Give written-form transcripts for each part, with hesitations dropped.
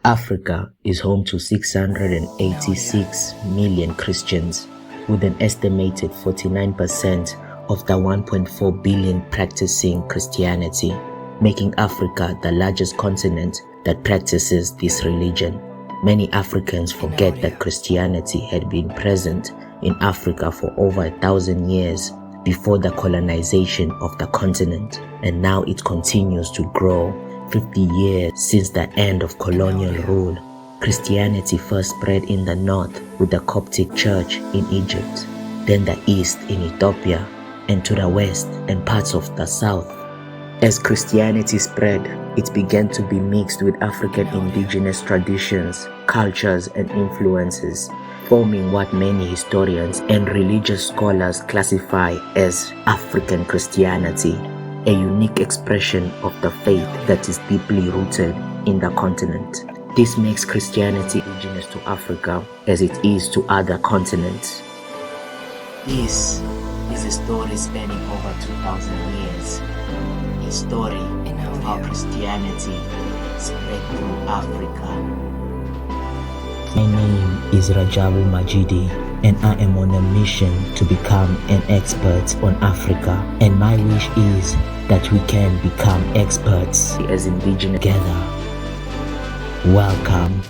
Africa is home to 686 million Christians, with an estimated 49% of the 1.4 billion practicing Christianity, making Africa the largest continent that practices this religion. Many Africans forget that Christianity had been present in Africa for over 1,000 years before the colonization of the continent, and now it continues to grow 50 years since the end of colonial rule. Christianity first spread in the north with the Coptic Church in Egypt, then the east in Ethiopia, and to the west and parts of the south. As Christianity spread, it began to be mixed with African indigenous traditions, cultures, and influences, forming what many historians and religious scholars classify as African Christianity, a unique expression of the faith that is deeply rooted in the continent. This makes Christianity indigenous to Africa as it is to other continents. This is a story spanning over 2,000 years, a story of how Christianity spread through Africa. My name is Rajabu Majidi, and I am on a mission to become an expert on Africa, and my wish is that we can become experts as indigenous together. Welcome.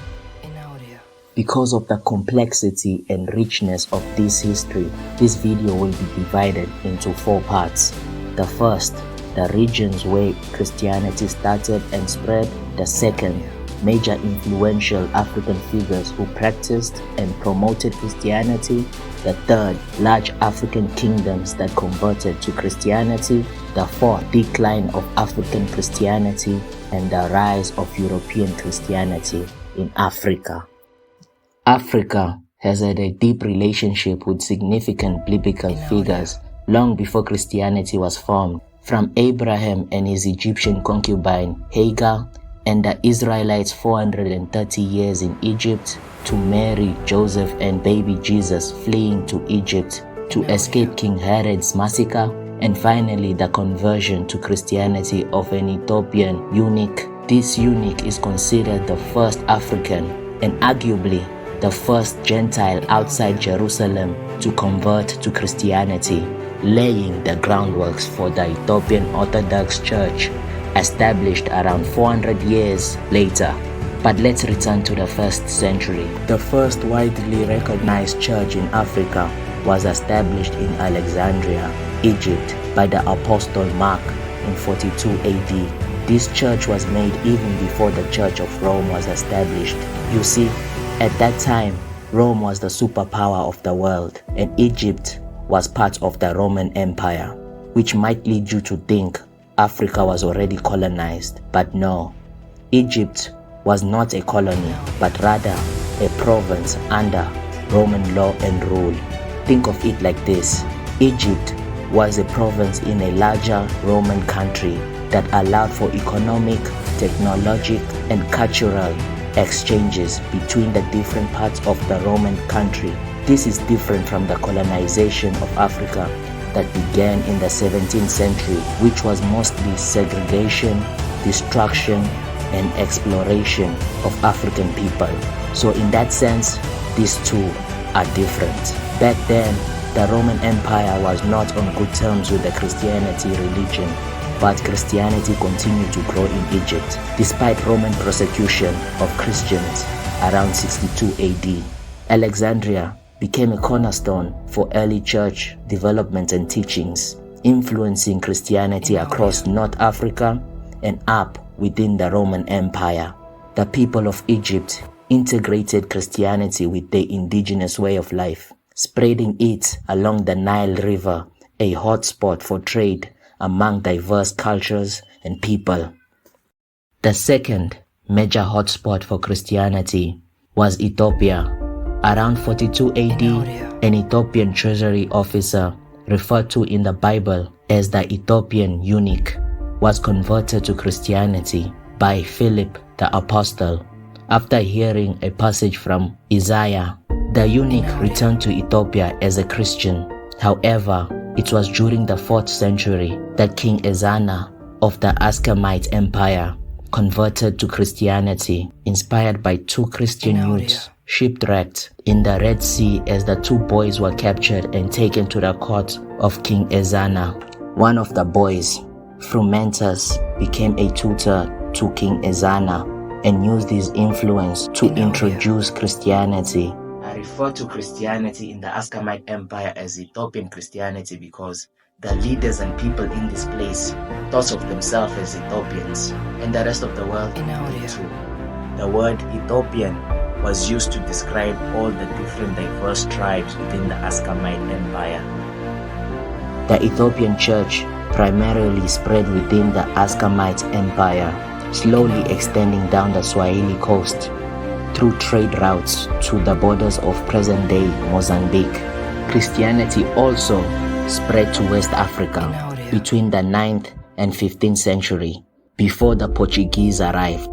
Because of the complexity and richness of this history, this video will be divided into 4 parts. The first, the regions where Christianity started and spread. The second, major influential African figures who practiced and promoted Christianity. The third, large African kingdoms that converted to Christianity. The fourth, decline of African Christianity and the rise of European Christianity in Africa. Africa has had a deep relationship with significant biblical figures long before Christianity was formed, from Abraham and his Egyptian concubine Hagar, and the Israelites 430 years in Egypt, to Mary, Joseph, and baby Jesus fleeing to Egypt to escape King Herod's massacre, and finally the conversion to Christianity of an Ethiopian eunuch. This eunuch is considered the first African and arguably the first Gentile outside Jerusalem to convert to Christianity, laying the groundwork for the Ethiopian Orthodox Church, established around 400 years later. But let's return to the 1st century. The first widely recognized church in Africa was established in Alexandria, Egypt, by the Apostle Mark in 42 AD. This church was made even before the Church of Rome was established. You see, at that time, Rome was the superpower of the world, and Egypt was part of the Roman Empire, which might lead you to think Africa was already colonized. But no, Egypt was not a colony, but rather a province under Roman law and rule. Think of it like this: Egypt was a province in a larger Roman country that allowed for economic, technological, and cultural exchanges between the different parts of the Roman country. This is different from the colonization of Africa that began in the 17th century, which was mostly segregation, destruction, and exploration of African people. So in that sense, these two are different. Back then, the Roman Empire was not on good terms with the Christianity religion, but Christianity continued to grow in Egypt despite Roman persecution of Christians around 62 AD. Alexandria became a cornerstone for early church development and teachings, influencing Christianity across North Africa and up within the Roman Empire. The people of Egypt integrated Christianity with their indigenous way of life, spreading it along the Nile River, a hotspot for trade among diverse cultures and people. The second major hotspot for Christianity was Ethiopia. Around 42 AD, an Ethiopian treasury officer, referred to in the Bible as the Ethiopian eunuch, was converted to Christianity by Philip the Apostle. After hearing a passage from Isaiah, the eunuch returned to Ethiopia as a Christian. However, it was during the 4th century that King Ezana of the Ascamite Empire converted to Christianity, inspired by two Christian youths shipwrecked in the Red Sea as the two boys were captured and taken to the court of King Ezana. One of the boys, Frumentus, became a tutor to King Ezana and used his influence to introduce Christianity. I refer to Christianity in the Ascamite Empire as Ethiopian Christianity because the leaders and people in this place thought of themselves as Ethiopians, and the rest of the world did too. The word Ethiopian was used to describe all the different diverse tribes within the Ascamite Empire. The Ethiopian church primarily spread within the Ascamite Empire, slowly extending down the Swahili coast through trade routes to the borders of present-day Mozambique. Christianity also spread to West Africa between the 9th and 15th century, before the Portuguese arrived.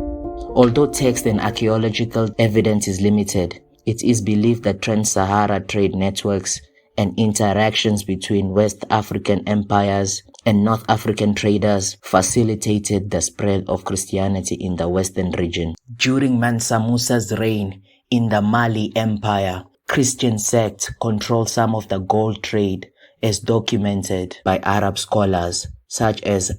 Although text and archaeological evidence is limited, it is believed that trans-Sahara trade networks and interactions between West African empires and North African traders facilitated the spread of Christianity in the Western region. During Mansa Musa's reign in the Mali Empire, Christian sects controlled some of the gold trade, as documented by Arab scholars such as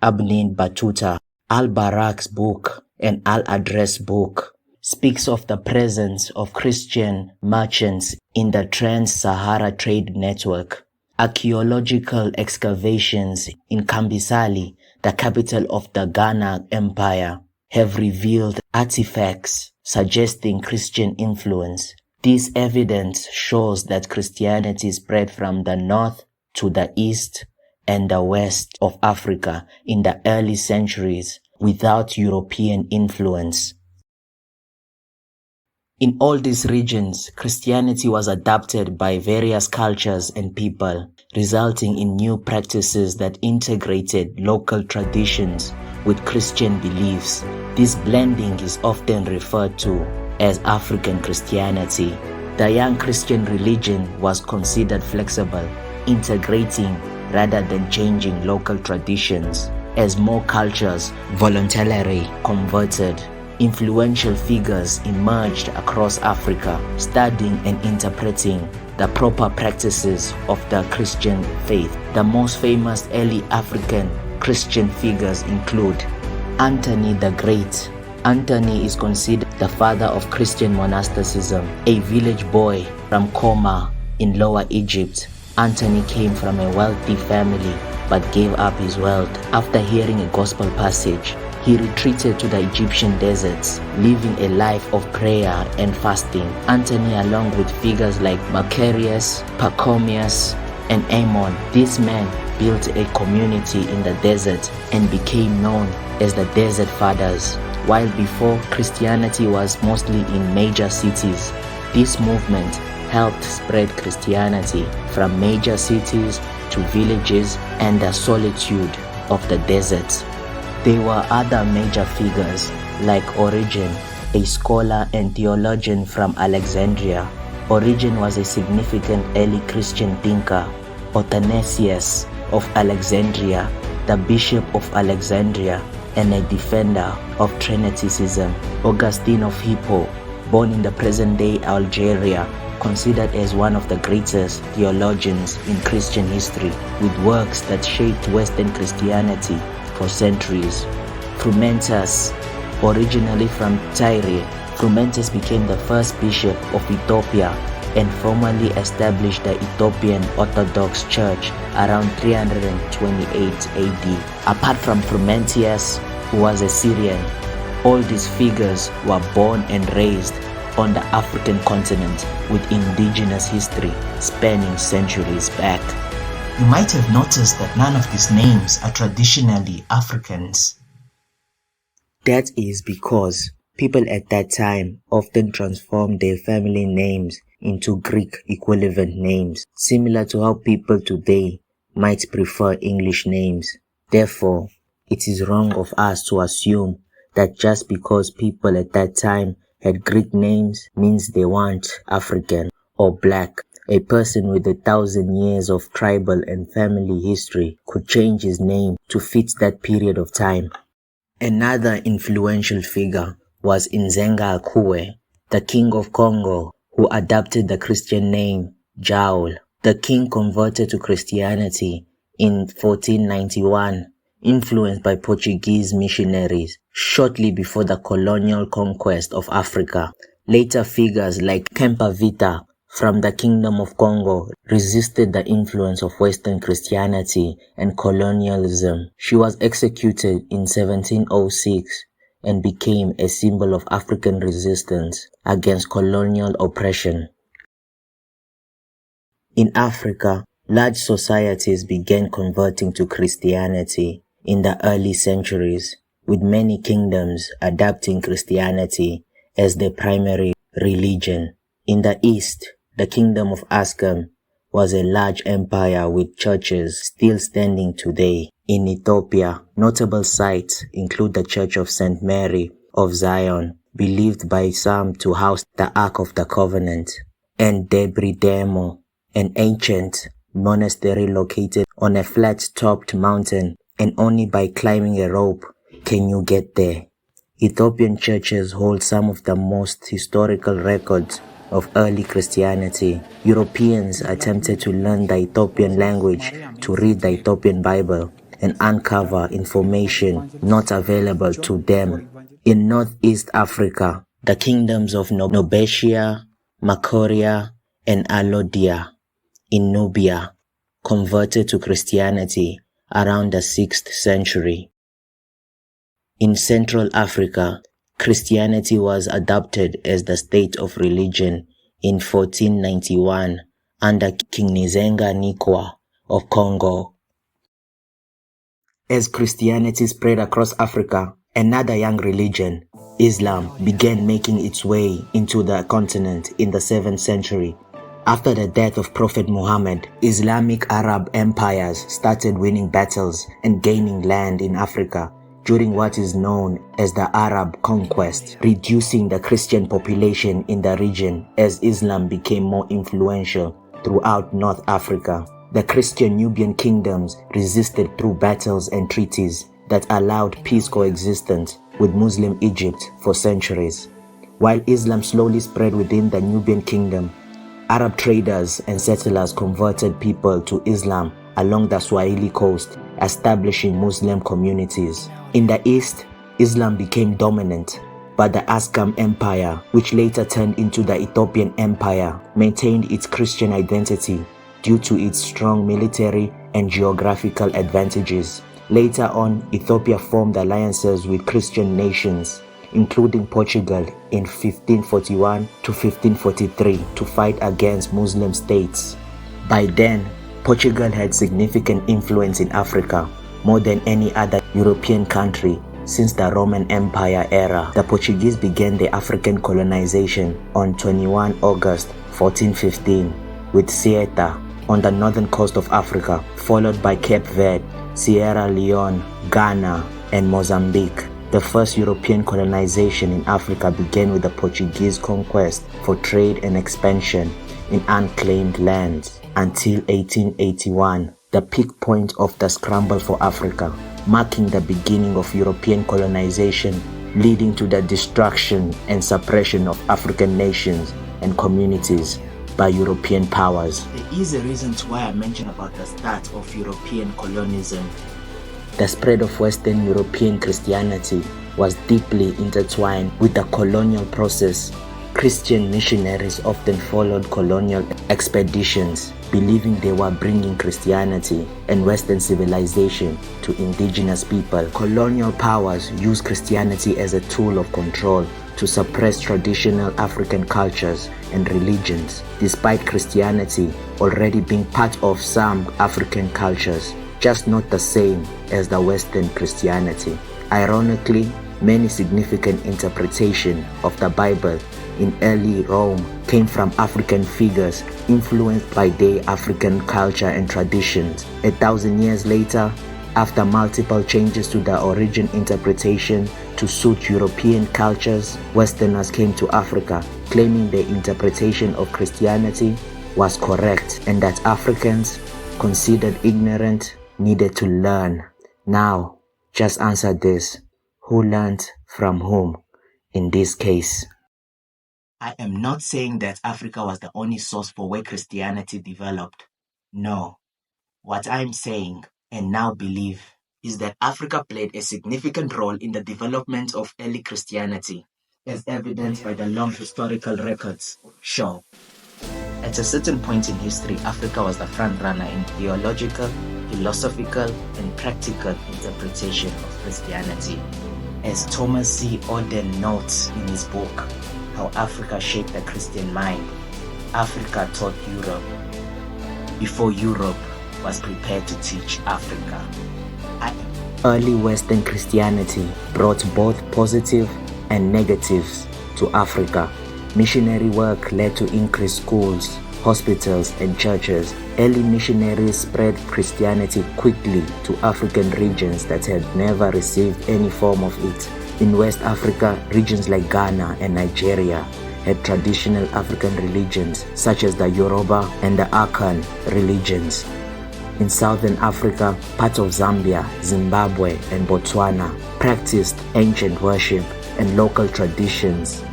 Ibn Battuta. Al-Barak's book and Al-Adres book speaks of the presence of Christian merchants in the trans-Sahara trade network. Archaeological excavations in Kambisali, the capital of the Ghana Empire, have revealed artifacts suggesting Christian influence. This evidence shows that Christianity spread from the north to the east and the west of Africa in the early centuries without European influence. In all these regions, Christianity was adopted by various cultures and people, resulting in new practices that integrated local traditions with Christian beliefs. This blending is often referred to as African Christianity. The young Christian religion was considered flexible, integrating rather than changing local traditions. As more cultures voluntarily converted, influential figures emerged across Africa, studying and interpreting the proper practices of the Christian faith. The most famous early African Christian figures include Anthony the Great. Anthony is considered the father of Christian monasticism. A village boy from Koma in Lower Egypt, Anthony came from a wealthy family but gave up his wealth. After hearing a gospel passage, he retreated to the Egyptian deserts, living a life of prayer and fasting. Anthony, along with figures like Macarius, Pachomius, and Ammon, this man built a community in the desert and became known as the Desert Fathers. While before, Christianity was mostly in major cities, this movement helped spread Christianity from major cities to villages and the solitude of the deserts. There were other major figures like Origen, a scholar and theologian from Alexandria. Origen was a significant early Christian thinker. Athanasius of Alexandria, the Bishop of Alexandria, and a defender of Triniticism. Augustine of Hippo, born in the present-day Algeria, considered as one of the greatest theologians in Christian history, with works that shaped Western Christianity for centuries. Frumentus, originally from Tyre, Frumentus became the first bishop of Ethiopia and formally established the Ethiopian Orthodox Church around 328 AD. Apart from Frumentius, who was a Syrian, all these figures were born and raised on the African continent with indigenous history spanning centuries back. You might have noticed that none of these names are traditionally Africans. That is because people at that time often transformed their family names into Greek equivalent names, similar to how people today might prefer English names. Therefore, it is wrong of us to assume that just because people at that time had Greek names means they weren't African or black. A person with 1,000 years of tribal and family history could change his name to fit that period of time. Another influential figure was Nzenga Akue, the king of Congo, who adopted the Christian name Jaul. The king converted to Christianity in 1491, influenced by Portuguese missionaries shortly before the colonial conquest of Africa. Later figures like Kempavita from the Kingdom of Congo resisted the influence of Western Christianity and colonialism. She was executed in 1706 and became a symbol of African resistance against colonial oppression. In Africa, large societies began converting to Christianity in the early centuries, with many kingdoms adopting Christianity as their primary religion. In the East, the Kingdom of Ascam was a large empire with churches still standing today. In Ethiopia, notable sites include the Church of St. Mary of Zion, believed by some to house the Ark of the Covenant, and Debri Demo, an ancient monastery located on a flat-topped mountain, and only by climbing a rope can you get there. Ethiopian churches hold some of the most historical records of early Christianity. Europeans attempted to learn the Ethiopian language to read the Ethiopian Bible and uncover information not available to them. In Northeast Africa, the kingdoms of Nobetia, Makoria, and Alodia in Nubia converted to Christianity around the 6th century. In Central Africa, Christianity was adopted as the state of religion in 1491 under King Nzenga Nikwa of Congo. As Christianity spread across Africa, another young religion, Islam, began making its way into the continent in the 7th century. After the death of Prophet Muhammad, Islamic Arab empires started winning battles and gaining land in Africa during what is known as the Arab conquest, reducing the Christian population in the region as Islam became more influential throughout North Africa. The Christian Nubian kingdoms resisted through battles and treaties that allowed peace coexistence with Muslim Egypt for centuries. While Islam slowly spread within the Nubian kingdom, Arab traders and settlers converted people to Islam along the Swahili coast, establishing Muslim communities. In the east, Islam became dominant, but the Ascam Empire, which later turned into the Ethiopian Empire, maintained its Christian identity due to its strong military and geographical advantages. Later on, Ethiopia formed alliances with Christian nations, including Portugal in 1541 to 1543 to fight against Muslim states. By then, Portugal had significant influence in Africa, more than any other European country since the Roman Empire era. The Portuguese began their African colonization on 21 August 1415 with Ceuta on the northern coast of Africa, followed by Cape Verde, Sierra Leone, Ghana, and Mozambique. The first European colonization in Africa began with the Portuguese conquest for trade and expansion in unclaimed lands until 1881, the peak point of the scramble for Africa, marking the beginning of European colonization, leading to the destruction and suppression of African nations and communities by European powers. There is a reason why I mentioned about the start of European colonialism. The spread of Western European Christianity was deeply intertwined with the colonial process. Christian missionaries often followed colonial expeditions, believing they were bringing Christianity and Western civilization to indigenous people. Colonial powers used Christianity as a tool of control to suppress traditional African cultures and religions, despite Christianity already being part of some African cultures, just not the same as the Western Christianity. Ironically, many significant interpretations of the Bible in early Rome came from African figures influenced by their African culture and traditions. 1,000 years later, after multiple changes to the origin interpretation to suit European cultures, Westerners came to Africa claiming their interpretation of Christianity was correct and that Africans, considered ignorant, needed to learn. Now, just answer this. Who learned from whom in this case? I am not saying that Africa was the only source for where Christianity developed. No. What I'm saying, and now believe, is that Africa played a significant role in the development of early Christianity, as evidenced by the long historical records show. At a certain point in history, Africa was the front-runner in theological, philosophical, and practical interpretation of Christianity. As Thomas C. Auden notes in his book, How Africa Shaped the Christian Mind, Africa taught Europe before Europe was prepared to teach Africa. Early Western Christianity brought both positive and negatives to Africa. Missionary work led to increased schools, hospitals, and churches. Early missionaries spread Christianity quickly to African regions that had never received any form of it. In West Africa, regions like Ghana and Nigeria had traditional African religions such as the Yoruba and the Akan religions. In Southern Africa, parts of Zambia, Zimbabwe, and Botswana practiced ancient worship and local traditions.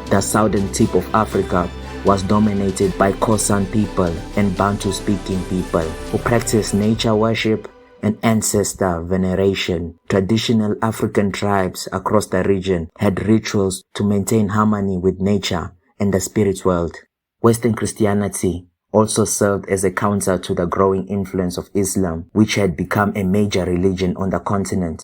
The southern tip of Africa was dominated by Khoisan people and Bantu-speaking people who practiced nature worship and ancestor veneration. Traditional African tribes across the region had rituals to maintain harmony with nature and the spirit world. Western Christianity also served as a counter to the growing influence of Islam, which had become a major religion on the continent.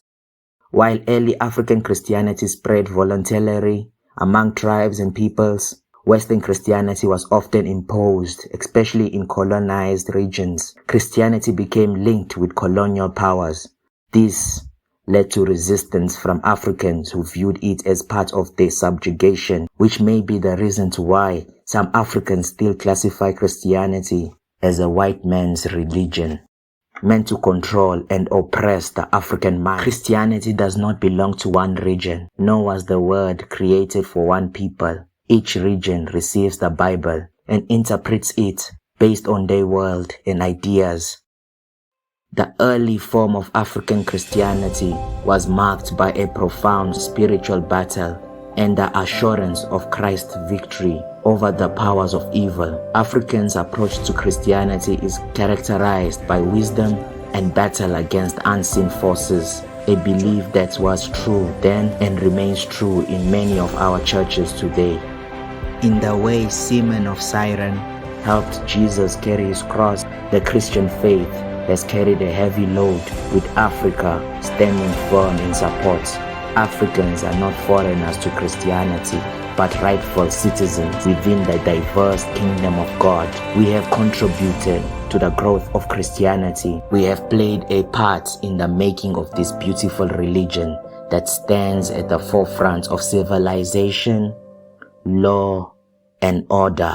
While early African Christianity spread voluntarily among tribes and peoples, Western Christianity was often imposed, especially in colonized regions. Christianity became linked with colonial powers. This led to resistance from Africans who viewed it as part of their subjugation, which may be the reason why some Africans still classify Christianity as a white man's religion, meant to control and oppress the African mind. Christianity does not belong to one region, nor was the word created for one people. Each region receives the Bible and interprets it based on their world and ideas. The early form of African Christianity was marked by a profound spiritual battle and the assurance of Christ's victory over the powers of evil. Africans' approach to Christianity is characterized by wisdom and battle against unseen forces, a belief that was true then and remains true in many of our churches today. In the way Simon of Cyrene helped Jesus carry his cross, the Christian faith has carried a heavy load, with Africa standing firm in support. Africans are not foreigners to Christianity, but rightful citizens within the diverse kingdom of God. We have contributed to the growth of Christianity. We have played a part in the making of this beautiful religion that stands at the forefront of civilization, law, and order.